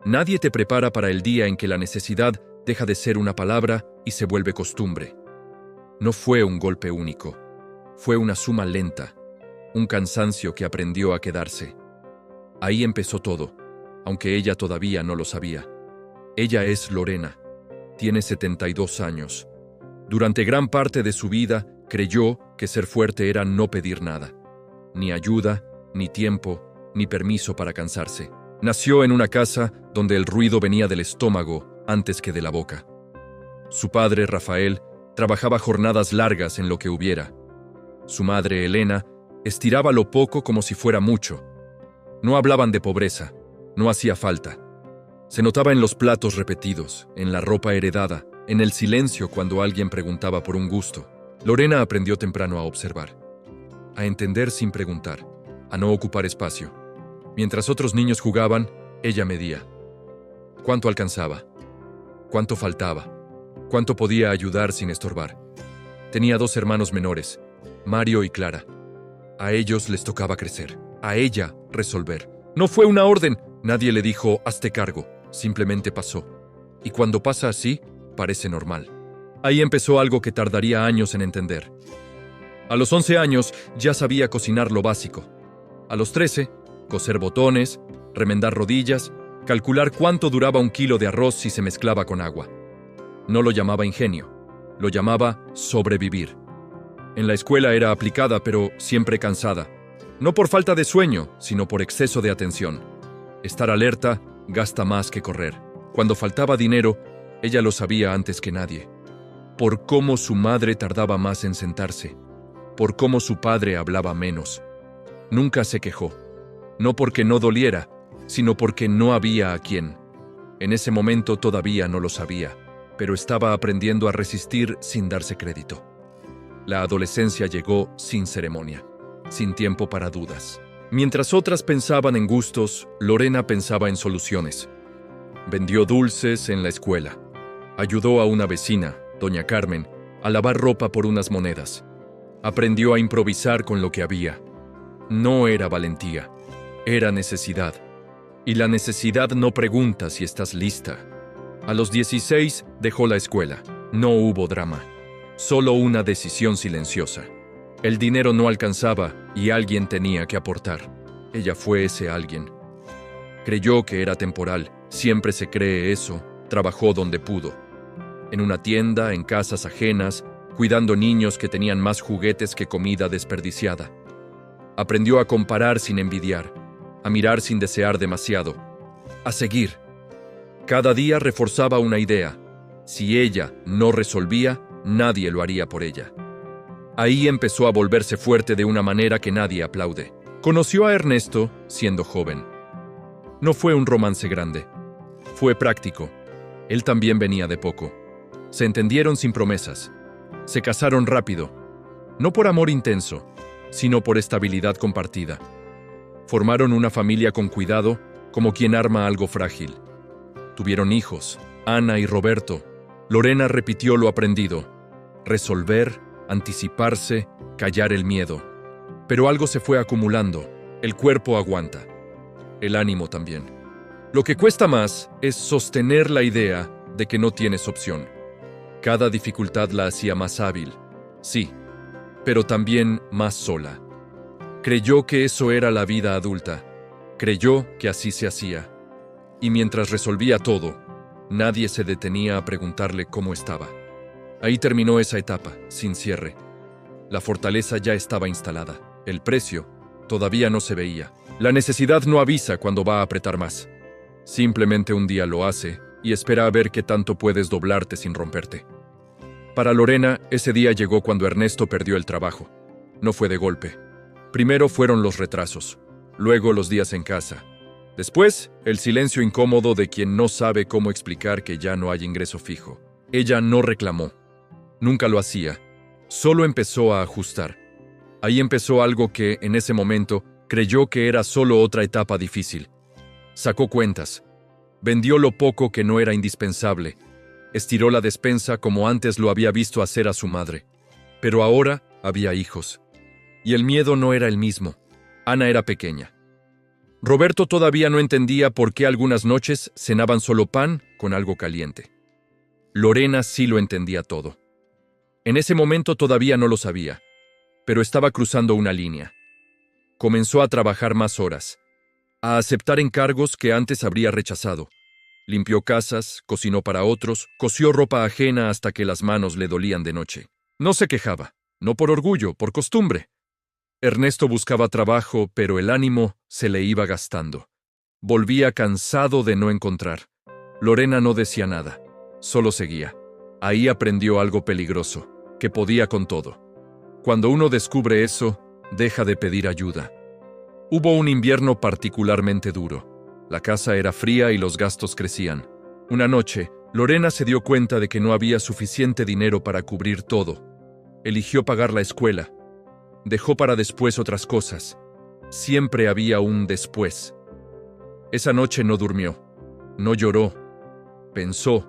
Nadie te prepara para el día en que la necesidad deja de ser una palabra y se vuelve costumbre. No fue un golpe único. Fue una suma lenta, un cansancio que aprendió a quedarse. Ahí empezó todo, aunque ella todavía no lo sabía. Ella es Lorena. Tiene 72 años. Durante gran parte de su vida creyó que ser fuerte era no pedir nada. Ni ayuda, ni tiempo, ni permiso para cansarse. Nació en una casa donde el ruido venía del estómago antes que de la boca. Su padre, Rafael, trabajaba jornadas largas en lo que hubiera. Su madre, Elena, estiraba lo poco como si fuera mucho. No hablaban de pobreza, no hacía falta. Se notaba en los platos repetidos, en la ropa heredada, en el silencio cuando alguien preguntaba por un gusto. Lorena aprendió temprano a observar, a entender sin preguntar, a no ocupar espacio. Mientras otros niños jugaban, ella medía. ¿Cuánto alcanzaba? ¿Cuánto faltaba? ¿Cuánto podía ayudar sin estorbar? Tenía 2 hermanos menores, Mario y Clara. A ellos les tocaba crecer, a ella resolver. No fue una orden, nadie le dijo, hazte cargo, simplemente pasó. Y cuando pasa así, parece normal. Ahí empezó algo que tardaría años en entender. A los 11 años ya sabía cocinar lo básico. A los 13, coser botones, remendar rodillas, calcular cuánto duraba 1 kilo de arroz si se mezclaba con agua. No lo llamaba ingenio, lo llamaba sobrevivir. En la escuela era aplicada, pero siempre cansada. No por falta de sueño, sino por exceso de atención. Estar alerta gasta más que correr. Cuando faltaba dinero, ella lo sabía antes que nadie. Por cómo su madre tardaba más en sentarse. Por cómo su padre hablaba menos. Nunca se quejó. No porque no doliera, sino porque no había a quien. En ese momento todavía no lo sabía, pero estaba aprendiendo a resistir sin darse crédito. La adolescencia llegó sin ceremonia, sin tiempo para dudas. Mientras otras pensaban en gustos, Lorena pensaba en soluciones. Vendió dulces en la escuela. Ayudó a una vecina, doña Carmen, a lavar ropa por unas monedas. Aprendió a improvisar con lo que había. No era valentía, era necesidad. Y la necesidad no pregunta si estás lista. A los 16 dejó la escuela. No hubo drama, solo una decisión silenciosa. El dinero no alcanzaba y alguien tenía que aportar. Ella fue ese alguien. Creyó que era temporal, siempre se cree eso, trabajó donde pudo. En una tienda, en casas ajenas, cuidando niños que tenían más juguetes que comida desperdiciada. Aprendió a comparar sin envidiar, a mirar sin desear demasiado, a seguir. Cada día reforzaba una idea. Si ella no resolvía, nadie lo haría por ella. Ahí empezó a volverse fuerte de una manera que nadie aplaude. Conoció a Ernesto siendo joven. No fue un romance grande. Fue práctico. Él también venía de poco. Se entendieron sin promesas. Se casaron rápido. No por amor intenso, sino por estabilidad compartida. Formaron una familia con cuidado, como quien arma algo frágil. Tuvieron hijos, Ana y Roberto. Lorena repitió lo aprendido. Resolver, anticiparse, callar el miedo. Pero algo se fue acumulando. El cuerpo aguanta. El ánimo también. Lo que cuesta más es sostener la idea de que no tienes opción. Cada dificultad la hacía más hábil, sí, pero también más sola. Creyó que eso era la vida adulta. Creyó que así se hacía. Y mientras resolvía todo, nadie se detenía a preguntarle cómo estaba. Ahí terminó esa etapa, sin cierre. La fortaleza ya estaba instalada. El precio todavía no se veía. La necesidad no avisa cuando va a apretar más. Simplemente un día lo hace y espera a ver qué tanto puedes doblarte sin romperte. Para Lorena, ese día llegó cuando Ernesto perdió el trabajo. No fue de golpe. Primero fueron los retrasos, luego los días en casa. Después, el silencio incómodo de quien no sabe cómo explicar que ya no hay ingreso fijo. Ella no reclamó. Nunca lo hacía. Solo empezó a ajustar. Ahí empezó algo que, en ese momento, creyó que era solo otra etapa difícil. Sacó cuentas. Vendió lo poco que no era indispensable. Estiró la despensa como antes lo había visto hacer a su madre. Pero ahora había hijos. Y el miedo no era el mismo. Ana era pequeña. Roberto todavía no entendía por qué algunas noches cenaban solo pan con algo caliente. Lorena sí lo entendía todo. En ese momento todavía no lo sabía, pero estaba cruzando una línea. Comenzó a trabajar más horas, a aceptar encargos que antes habría rechazado. Limpió casas, cocinó para otros, cosió ropa ajena hasta que las manos le dolían de noche. No se quejaba, no por orgullo, por costumbre. Ernesto buscaba trabajo, pero el ánimo se le iba gastando. Volvía cansado de no encontrar. Lorena no decía nada, solo seguía. Ahí aprendió algo peligroso, que podía con todo. Cuando uno descubre eso, deja de pedir ayuda. Hubo un invierno particularmente duro. La casa era fría y los gastos crecían. Una noche, Lorena se dio cuenta de que no había suficiente dinero para cubrir todo. Eligió pagar la escuela. Dejó para después otras cosas. Siempre había un después. Esa noche no durmió. No lloró. Pensó.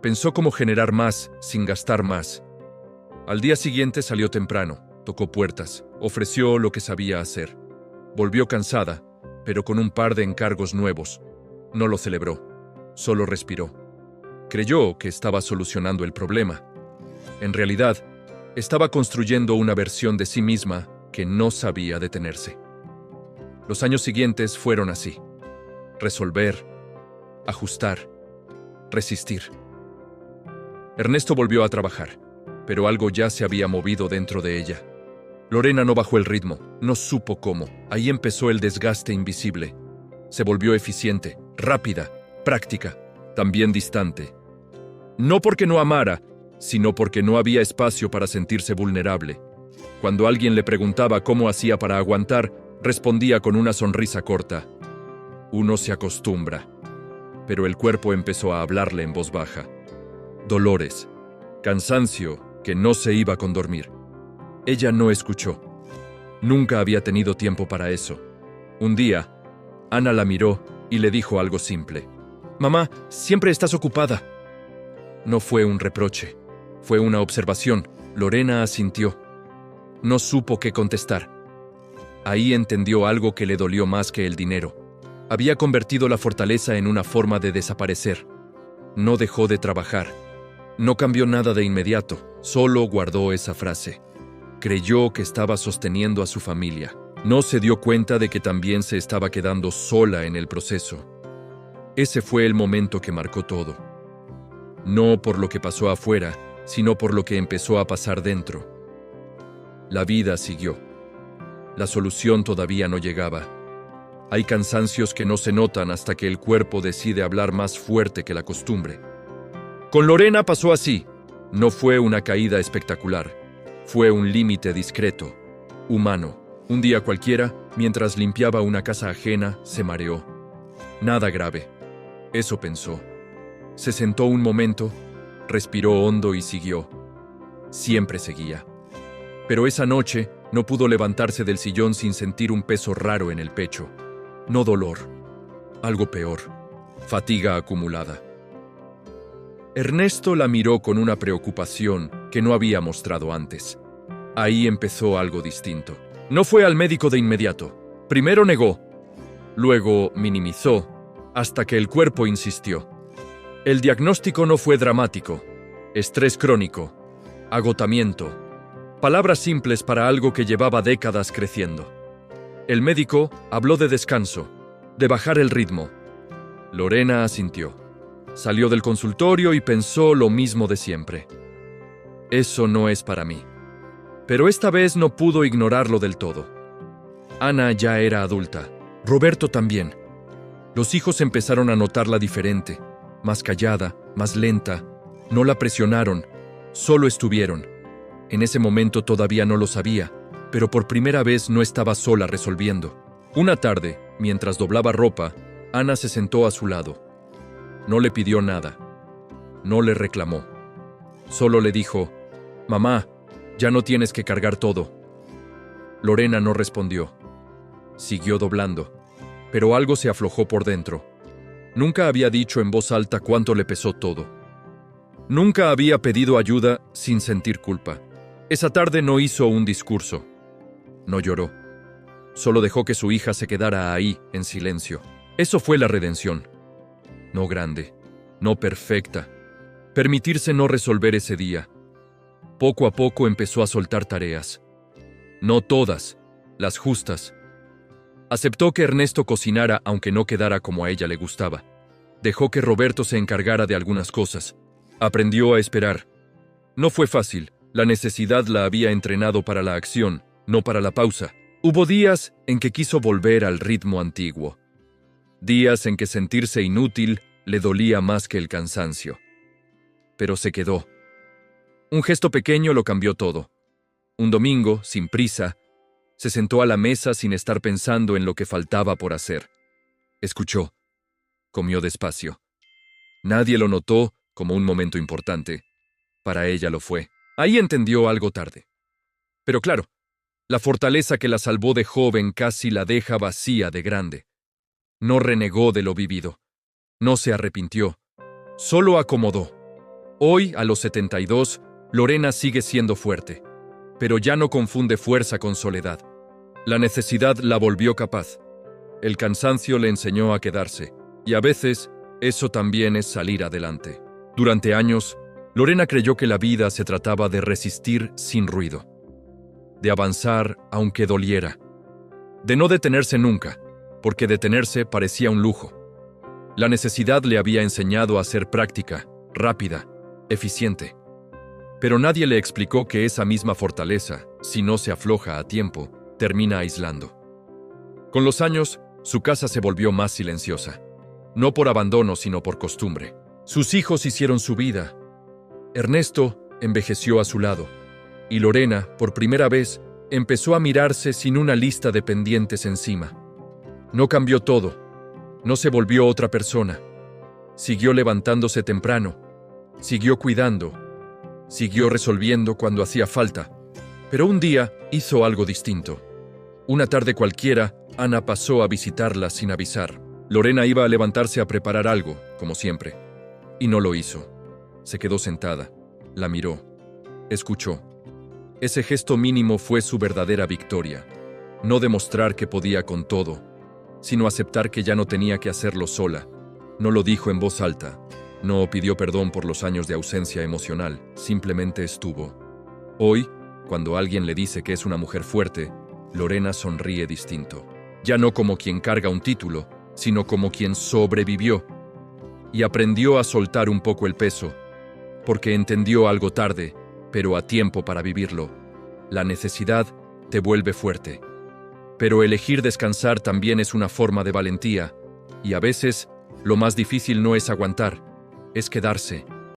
Pensó cómo generar más sin gastar más. Al día siguiente salió temprano, tocó puertas, ofreció lo que sabía hacer. Volvió cansada, pero con un par de encargos nuevos. No lo celebró, solo respiró. Creyó que estaba solucionando el problema. En realidad, estaba construyendo una versión de sí misma que no sabía detenerse. Los años siguientes fueron así. Resolver, ajustar, resistir. Ernesto volvió a trabajar, pero algo ya se había movido dentro de ella. Lorena no bajó el ritmo, no supo cómo. Ahí empezó el desgaste invisible. Se volvió eficiente, rápida, práctica, también distante. No porque no amara, sino porque no había espacio para sentirse vulnerable. Cuando alguien le preguntaba cómo hacía para aguantar, respondía con una sonrisa corta. Uno se acostumbra. Pero el cuerpo empezó a hablarle en voz baja. Dolores, cansancio que no se iba con dormir. Ella no escuchó. Nunca había tenido tiempo para eso. Un día, Ana la miró y le dijo algo simple. «Mamá, siempre estás ocupada». No fue un reproche, fue una observación. Lorena asintió. No supo qué contestar. Ahí entendió algo que le dolió más que el dinero. Había convertido la fortaleza en una forma de desaparecer. No dejó de trabajar. No cambió nada de inmediato, solo guardó esa frase. Creyó que estaba sosteniendo a su familia. No se dio cuenta de que también se estaba quedando sola en el proceso. Ese fue el momento que marcó todo. No por lo que pasó afuera, sino por lo que empezó a pasar dentro. La vida siguió. La solución todavía no llegaba. Hay cansancios que no se notan hasta que el cuerpo decide hablar más fuerte que la costumbre. Con Lorena pasó así. No fue una caída espectacular. Fue un límite discreto, humano. Un día cualquiera, mientras limpiaba una casa ajena, se mareó. Nada grave. Eso pensó. Se sentó un momento, respiró hondo y siguió. Siempre seguía. Pero esa noche no pudo levantarse del sillón sin sentir un peso raro en el pecho. No dolor. Algo peor. Fatiga acumulada. Ernesto la miró con una preocupación que no había mostrado antes. Ahí empezó algo distinto. No fue al médico de inmediato. Primero negó. Luego minimizó, hasta que el cuerpo insistió. El diagnóstico no fue dramático. Estrés crónico. Agotamiento. Palabras simples para algo que llevaba décadas creciendo. El médico habló de descanso, de bajar el ritmo. Lorena asintió. Salió del consultorio y pensó lo mismo de siempre. Eso no es para mí. Pero esta vez no pudo ignorarlo del todo. Ana ya era adulta. Roberto también. Los hijos empezaron a notarla diferente, más callada, más lenta. No la presionaron, solo estuvieron. En ese momento todavía no lo sabía, pero por primera vez no estaba sola resolviendo. Una tarde, mientras doblaba ropa, Ana se sentó a su lado. No le pidió nada. No le reclamó. Solo le dijo, «Mamá, ya no tienes que cargar todo». Lorena no respondió. Siguió doblando, pero algo se aflojó por dentro. Nunca había dicho en voz alta cuánto le pesó todo. Nunca había pedido ayuda sin sentir culpa. Esa tarde no hizo un discurso. No lloró. Solo dejó que su hija se quedara ahí, en silencio. Eso fue la redención. No grande, no perfecta. Permitirse no resolver ese día. Poco a poco empezó a soltar tareas. No todas, las justas. Aceptó que Ernesto cocinara aunque no quedara como a ella le gustaba. Dejó que Roberto se encargara de algunas cosas. Aprendió a esperar. No fue fácil. La necesidad la había entrenado para la acción, no para la pausa. Hubo días en que quiso volver al ritmo antiguo. Días en que sentirse inútil le dolía más que el cansancio. Pero se quedó. Un gesto pequeño lo cambió todo. Un domingo, sin prisa, se sentó a la mesa sin estar pensando en lo que faltaba por hacer. Escuchó. Comió despacio. Nadie lo notó como un momento importante. Para ella lo fue. Ahí entendió algo tarde. Pero claro, la fortaleza que la salvó de joven casi la deja vacía de grande. No renegó de lo vivido. No se arrepintió. Solo acomodó. Hoy, a los 72, Lorena sigue siendo fuerte. Pero ya no confunde fuerza con soledad. La necesidad la volvió capaz. El cansancio le enseñó a quedarse. Y a veces, eso también es salir adelante. Durante años, Lorena creyó que la vida se trataba de resistir sin ruido. De avanzar aunque doliera. De no detenerse nunca, porque detenerse parecía un lujo. La necesidad le había enseñado a ser práctica, rápida, eficiente. Pero nadie le explicó que esa misma fortaleza, si no se afloja a tiempo, termina aislando. Con los años, su casa se volvió más silenciosa. No por abandono, sino por costumbre. Sus hijos hicieron su vida. Ernesto envejeció a su lado. Y Lorena, por primera vez, empezó a mirarse sin una lista de pendientes encima. No cambió todo. No se volvió otra persona. Siguió levantándose temprano. Siguió cuidando. Siguió resolviendo cuando hacía falta. Pero un día hizo algo distinto. Una tarde cualquiera, Ana pasó a visitarla sin avisar. Lorena iba a levantarse a preparar algo, como siempre. Y no lo hizo. Se quedó sentada. La miró. Escuchó. Ese gesto mínimo fue su verdadera victoria. No demostrar que podía con todo, sino aceptar que ya no tenía que hacerlo sola. No lo dijo en voz alta. No pidió perdón por los años de ausencia emocional. Simplemente estuvo. Hoy, cuando alguien le dice que es una mujer fuerte, Lorena sonríe distinto. Ya no como quien carga un título, sino como quien sobrevivió. Y aprendió a soltar un poco el peso, porque entendió algo tarde, pero a tiempo para vivirlo. La necesidad te vuelve fuerte. Pero elegir descansar también es una forma de valentía, y a veces lo más difícil no es aguantar, es quedarse.